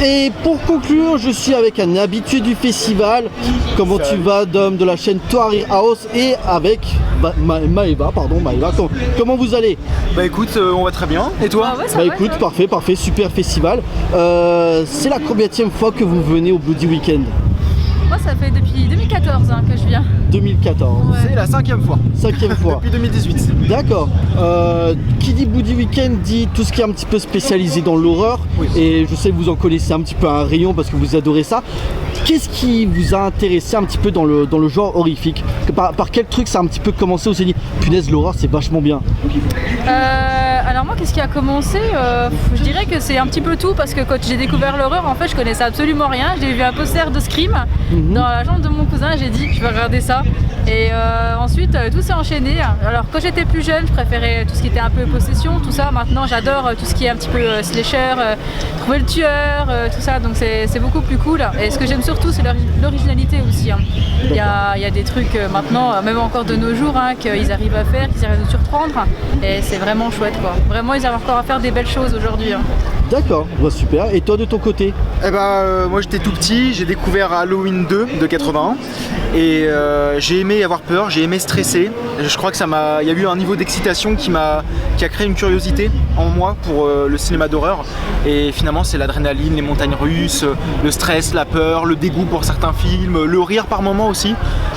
Et pour conclure, je suis avec un habitué du festival. Comment tu vas, Dom, de la chaîne Toari House, et avec Maëva, comment vous allez? Bah écoute, on va très bien. Et toi? Bah écoute, parfait, super festival. C'est la combienième fois que vous venez au Bloody Weekend? Moi, ça fait depuis 2014 que je viens. 2014. C'est la 5e fois. 5e fois. Depuis 2018. D'accord. Qui dit Bloody Weekend dit tout ce qui est un petit peu spécialisé dans l'horreur. Oui. Et je sais que vous en connaissez un petit peu un rayon parce que vous adorez ça. Qu'est-ce qui vous a intéressé un petit peu dans le genre horrifique? Par quel truc ça a un petit peu commencé? On s'est dit, punaise, l'horreur c'est vachement bien. Alors moi, qu'est-ce qui a commencé? Je dirais que c'est un petit peu tout, parce que quand j'ai découvert l'horreur, en fait, je connaissais absolument rien. J'ai vu un poster de Scream dans la chambre de mon cousin, j'ai dit, je vais regarder ça. Et ensuite, tout s'est enchaîné. Alors quand j'étais plus jeune, je préférais tout ce qui était un peu possession, tout ça. Maintenant, j'adore tout ce qui est un petit peu slasher, trouver le tueur, tout ça. Donc c'est beaucoup plus cool. Et ce que j'aime surtout, c'est l'originalité aussi. Il y a des trucs maintenant, même encore de nos jours, qu'ils arrivent à faire, qu'ils arrivent à nous surprendre. Et c'est vraiment chouette, quoi. Vraiment, ils arrivent encore à faire des belles choses aujourd'hui. D'accord, bah super. Et toi, de ton côté? Moi j'étais tout petit, j'ai découvert Halloween 2 de 81 et j'ai aimé avoir peur, j'ai aimé stresser. Je crois que il y a eu un niveau d'excitation qui a créé une curiosité en moi pour le cinéma d'horreur. Et finalement, c'est l'adrénaline, les montagnes russes, le stress, la peur, le dégoût pour certains films, le rire par moments aussi.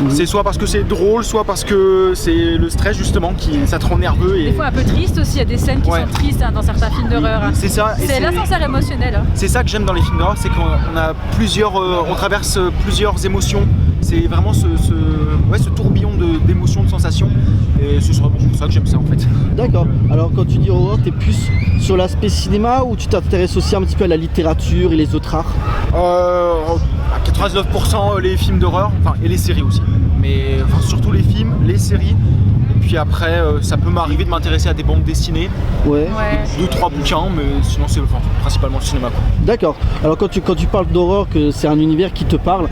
C'est soit parce que c'est drôle, soit parce que c'est le stress justement ça te rend nerveux. Des fois un peu triste aussi, il y a des scènes qui sont tristes dans certains films d'horreur. C'est ça. C'est l'ascenseur émotionnel. C'est ça que j'aime dans les films d'horreur, c'est qu'on a on traverse plusieurs émotions. C'est vraiment ce tourbillon d'émotions, de sensations. Et c'est pour ça que j'aime ça en fait. D'accord. Alors quand tu dis horreur, t'es plus sur l'aspect cinéma ou tu t'intéresses aussi un petit peu à la littérature et les autres arts? À 99% les films d'horreur, et les séries aussi. Mais surtout les films, les séries. Puis après, ça peut m'arriver de m'intéresser à des bandes dessinées, 2-3 bouquins, mais sinon c'est principalement le cinéma. D'accord. Alors quand tu parles d'horreur, que c'est un univers qui te parle,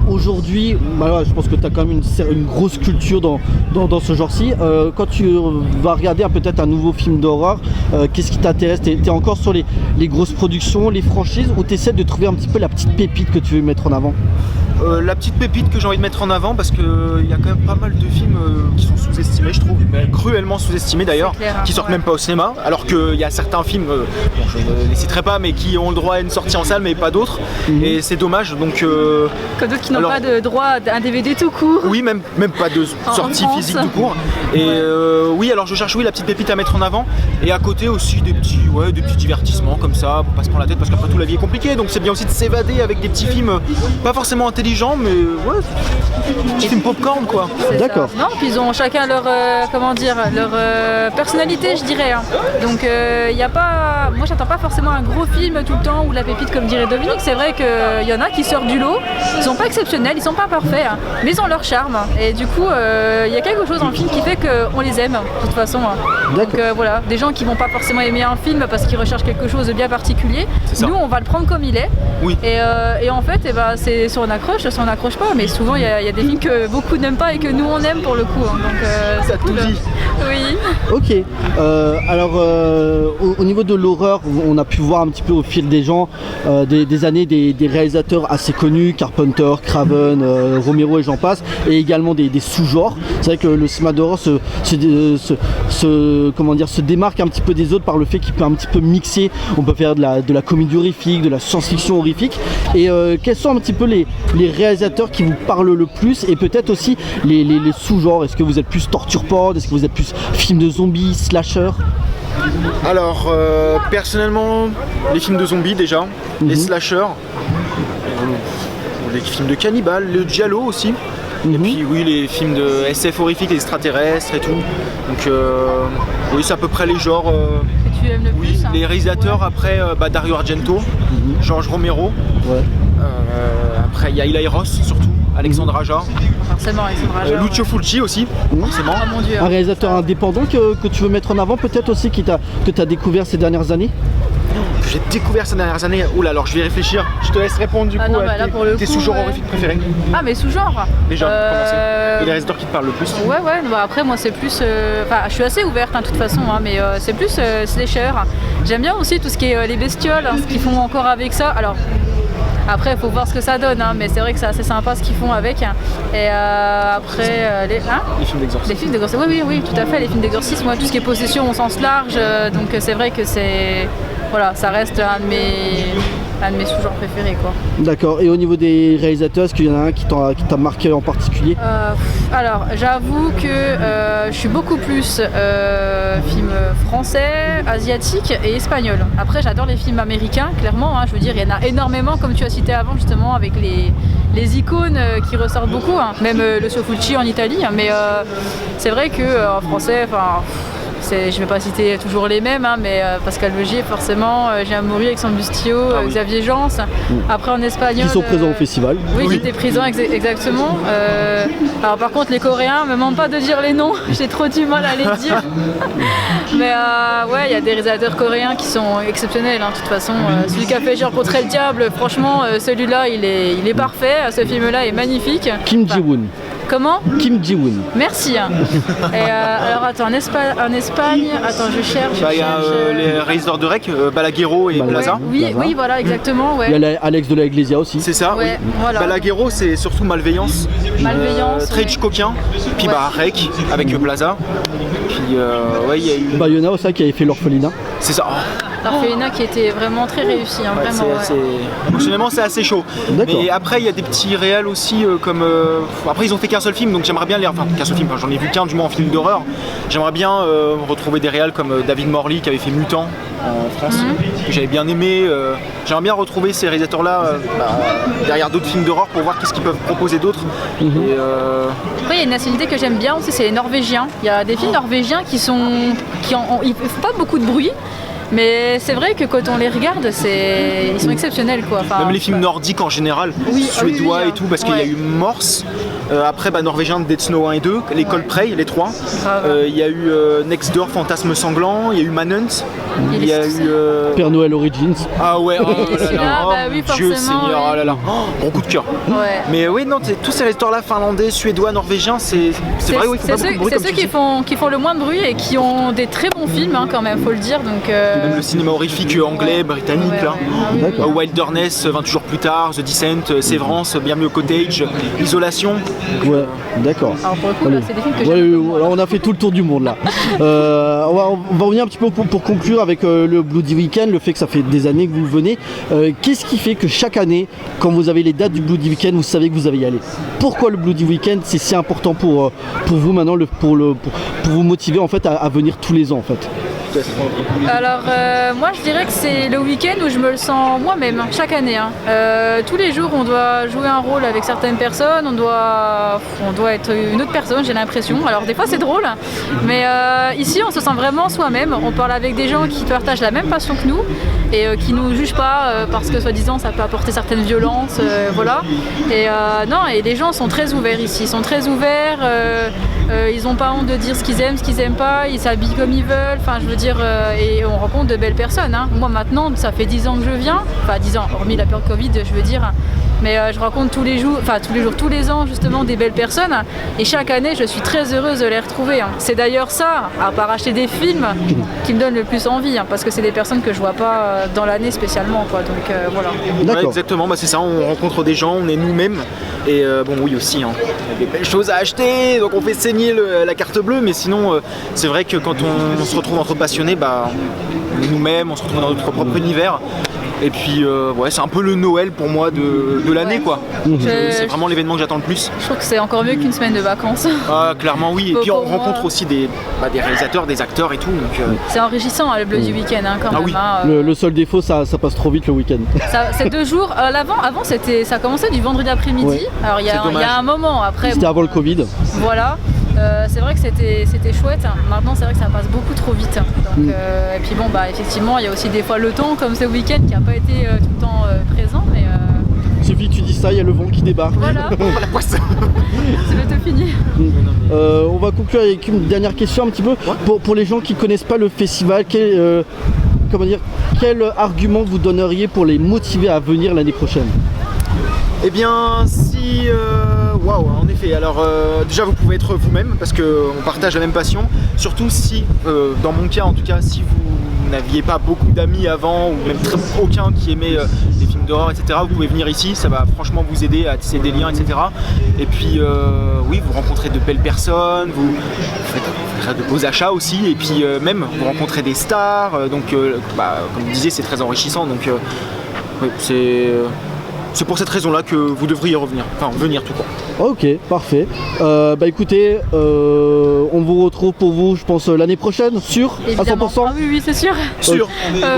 aujourd'hui, je pense que tu as quand même une grosse culture dans ce genre-ci. Quand tu vas regarder peut-être un nouveau film d'horreur, qu'est-ce qui t'intéresse? T'es encore sur les grosses productions, les franchises, ou tu essaies de trouver un petit peu la petite pépite que tu veux mettre en avant? La petite pépite que j'ai envie de mettre en avant, parce qu'il y a quand même pas mal de films qui sont sous-estimés, je trouve, cruellement sous-estimés d'ailleurs, qui sortent même pas au cinéma, alors qu'il y a certains films, je ne les citerai pas, mais qui ont le droit à une sortie en salle, mais pas d'autres, et c'est dommage. Donc, comme d'autres qui n'ont pas de droit à un DVD tout court. Oui, même pas de sortie physique tout court. Et oui, alors je cherche la petite pépite à mettre en avant, et à côté aussi des petits divertissements comme ça, pour pas se prendre la tête, parce qu'après tout la vie est compliquée, donc c'est bien aussi de s'évader avec des petits films pas forcément intelligents, mais petit film popcorn quoi. D'accord. Non, puis ils ont chacun leur personnalité, je dirais. Donc il y a pas, moi j'attends pas forcément un gros film tout le temps ou la pépite comme dirait Dominique. C'est vrai qu'il y en a qui sortent du lot, ils sont pas exceptionnels, ils sont pas parfaits, mais ils ont leur charme. Et du coup il y a quelque chose dans le film qui fait qu'on les aime de toute façon. Donc voilà, des gens qui vont pas forcément aimer un film parce qu'ils recherchent quelque chose de bien particulier. Nous on va le prendre comme il est. Oui. Et en fait c'est sur une accroche, si on n'accroche pas, mais souvent il y a des films que beaucoup n'aiment pas et que nous on aime pour le coup. Donc c'est cool. Oui. Ok. Alors au niveau de l'horreur, on a pu voir un petit peu au fil des années des réalisateurs assez connus, Carpenter, Craven, Romero et j'en passe, et également des sous-genres. C'est vrai que le cinéma d'horreur se démarque un petit peu des autres par le fait qu'il peut un petit peu mixer. On peut faire de la comédie horrifique, de la science-fiction horrifique. Et quels sont un petit peu les réalisateurs qui vous parlent le plus, et peut-être aussi les sous-genres? Est-ce que vous êtes plus torture porn? Est-ce que vous êtes plus film de zombies, slasher? Alors personnellement, les films de zombies déjà, les slashers, les films de cannibales, le giallo aussi. Et puis oui, les films de SF horrifiques, les extraterrestres et tout. Donc oui, c'est à peu près les genres. Que tu aimes le plus, les réalisateurs, après Dario Argento, George Romero. Après il y a Eli Roth surtout, Alexandre Aja. Forcément, Alexandre Aja. Lucio Fulci aussi, forcément. Oh, mon Dieu. Un réalisateur indépendant que tu veux mettre en avant peut-être aussi, que tu as découvert ces dernières années? que j'ai découvert ces dernières années. Oula, alors je vais réfléchir. Je te laisse répondre du coup. Non, bah, là, pour le tes coup, sous-genres horrifiques préférés. Ah, mais sous-genre Déjà, commencer. Et les réalisateurs qui te parlent le plus. Ouais, bah après, moi, c'est plus. Enfin, je suis assez ouverte, de toute façon, mais c'est plus slasher. J'aime bien aussi tout ce qui est les bestioles, ce qu'ils font encore avec ça. Alors. Après, il faut voir ce que ça donne, mais c'est vrai que c'est assez sympa ce qu'ils font avec. Et après, les films d'exorcisme. Les films d'exorcisme, oui, tout à fait. Les films d'exorcisme, moi, tout ce qui est possession au sens large. Donc c'est vrai que c'est, voilà, ça reste un de mes sous-genres préférés, quoi. D'accord. Et au niveau des réalisateurs, est-ce qu'il y en a un qui t'a marqué en particulier? Alors, j'avoue que je suis beaucoup plus film français, asiatique et espagnol. Après, j'adore les films américains, clairement. Je veux dire, il y en a énormément, comme tu as cité avant, justement, avec les icônes qui ressortent beaucoup. Même le Fulci en Italie. Mais c'est vrai qu'en français, je ne vais pas citer toujours les mêmes, mais Pascal Logier, forcément, J'aime mourir, Alexandre Bustillo, Xavier Jans. Après en espagnol. Qui sont présents au festival. Oui, qui étaient présents exactement. Alors par contre, les Coréens, ne me demandent pas de dire les noms, j'ai trop du mal à les dire. Mais ouais, il y a des réalisateurs coréens qui sont exceptionnels, de toute façon. Celui qui a fait J'ai rencontré le diable, franchement, celui-là, il est parfait. Ce film-là est magnifique. Kim Ji-woon. Comment? Kim Ji-woon. Merci. Et alors attends, en Espagne, attends, je cherche. Il y a les réalisateurs de Rec, Balaguerro et Plaza. Oui, voilà, exactement. Ouais. Il y a Alex de la Iglesia aussi. C'est ça, ouais, oui. Voilà. Balaguerro, c'est surtout Malveillance. Très Hitchcockien. Puis Rec avec Plaza. Puis il y a eu. Bayona aussi qui avait fait L'Orphelinat. C'est ça. L'Orphelinat qui était vraiment très réussi, vraiment. Émotionnellement, c'est assez chaud. Mais après, il y a des petits réals aussi comme. Après, ils ont fait qu'un seul film, donc j'aimerais bien qu'un seul film, j'en ai vu qu'un du moins en film d'horreur. J'aimerais bien retrouver des réals comme David Morley qui avait fait Mutant en France, que j'avais bien aimé. J'aimerais bien retrouver ces réalisateurs-là derrière d'autres films d'horreur pour voir qu'est-ce qu'ils peuvent proposer d'autres. Après, il y a une nationalité que j'aime bien aussi, c'est les Norvégiens. Il y a des films norvégiens ils font pas beaucoup de bruit. Mais c'est vrai que quand on les regarde, ils sont exceptionnels, quoi. Même les films nordiques en général, suédois et tout, parce qu'il y a eu Morse, après norvégien de Dead Snow 1 et 2, les Coldplay, les 3. Il y a eu Next Door, Fantasme Sanglant, il y a eu Manhunt, il y a eu Père Noël Origins. Ah ouais, oui, Dieu Seigneur, oh là là, bon coup de cœur. Ouais. Mais oui, non, tous ces restaurants-là, finlandais, suédois, norvégiens, c'est vrai, oui, c'est ceux qui font le moins de bruit et qui ont des très bons films, quand même, faut le dire. Donc, même le cinéma horrifique anglais, britannique, Wilderness, 28 jours plus tard, The Descent, Sévrance, Bienvenue au Cottage, Isolation. Ouais, d'accord. Alors pour le coup, là, c'est des films que j'aime. Alors on a fait tout le tour du monde là. On va revenir un petit peu pour conclure avec le Bloody Weekend, le fait que ça fait des années que vous venez. Qu'est-ce qui fait que chaque année, quand vous avez les dates du Bloody Weekend, vous savez que vous allez y aller? Pourquoi le Bloody Weekend c'est si important pour vous maintenant, pour vous motiver en fait à venir tous les ans en fait? Alors moi je dirais que c'est le week-end où je me le sens moi-même chaque année. Tous les jours on doit jouer un rôle avec certaines personnes, on doit être une autre personne, j'ai l'impression. Alors des fois c'est drôle, mais ici on se sent vraiment soi-même. On parle avec des gens qui partagent la même passion que nous et qui nous jugent pas parce que soi-disant ça peut apporter certaines violences, voilà. Et non, et les gens sont très ouverts ici, ils sont très ouverts. Ils n'ont pas honte de dire ce qu'ils aiment pas, ils s'habillent comme ils veulent, enfin je veux dire, et on rencontre de belles personnes. Moi maintenant, ça fait 10 ans que je viens, enfin 10 ans, hormis la période Covid, je veux dire, mais je rencontre tous les ans justement des belles personnes, et chaque année je suis très heureuse de les retrouver. C'est d'ailleurs ça, à part acheter des films, qui me donne le plus envie, parce que c'est des personnes que je vois pas dans l'année spécialement, quoi. Donc voilà. Ouais, exactement, c'est ça, on rencontre des gens, on est nous-mêmes, et bon oui aussi, il y a des belles choses à acheter, donc on fait saigner la carte bleue, mais sinon c'est vrai que quand on se retrouve entre passionnés, on est nous-mêmes, on se retrouve dans notre propre univers. Et puis c'est un peu le Noël pour moi de l'année, quoi. C'est vraiment l'événement que j'attends le plus. Je trouve que c'est encore mieux qu'une semaine de vacances. Clairement oui, et puis on rencontre aussi des réalisateurs, des acteurs et tout. C'est enrichissant le Bloody Weekend quand même. Oui. Le seul défaut, ça passe trop vite le week-end. C'est 2 jours. Avant ça commençait du vendredi après-midi. Ouais. Alors il y a un moment après. C'était avant le Covid. Voilà. C'est vrai que c'était chouette. Maintenant, c'est vrai que ça passe beaucoup trop vite. Donc, et puis bon, effectivement, il y a aussi des fois le temps, comme ce week-end, qui n'a pas été tout le temps présent. Mais Sophie, tu dis ça, il y a le vent qui débarque. Voilà. C'est bientôt fini. On va conclure avec une dernière question un petit peu. Pour les gens qui ne connaissent pas le festival, quel argument vous donneriez pour les motiver à venir l'année prochaine? Eh bien, si... Waouh, en effet. Alors, déjà, vous pouvez être vous-même parce qu'on partage la même passion. Surtout si, dans mon cas en tout cas, si vous n'aviez pas beaucoup d'amis avant ou même aucun qui aimait les films d'horreur, etc., vous pouvez venir ici. Ça va franchement vous aider à tisser des liens, etc. Et puis, oui, vous rencontrez de belles personnes, vous faites de beaux achats aussi. Et puis, même, vous rencontrez des stars. Donc, comme vous disiez, c'est très enrichissant. Donc, oui, c'est pour cette raison-là que vous devriez revenir, enfin venir tout court. Ok, parfait. Écoutez, on vous retrouve pour vous, je pense, l'année prochaine, sûr? Évidemment. À 100%? Ah oui, c'est sûr. Sûr.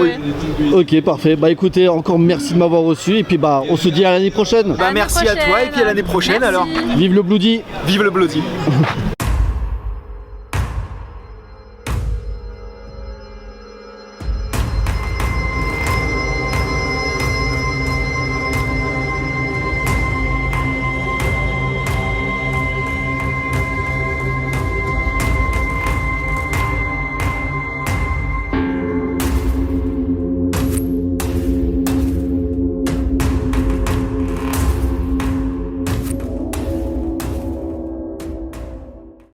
Oui. Ok, parfait. Écoutez, encore merci de m'avoir reçu et puis on se dit à l'année prochaine. Merci à toi et puis à l'année prochaine. Merci. Alors. Vive le Bloody. Vive le Bloody.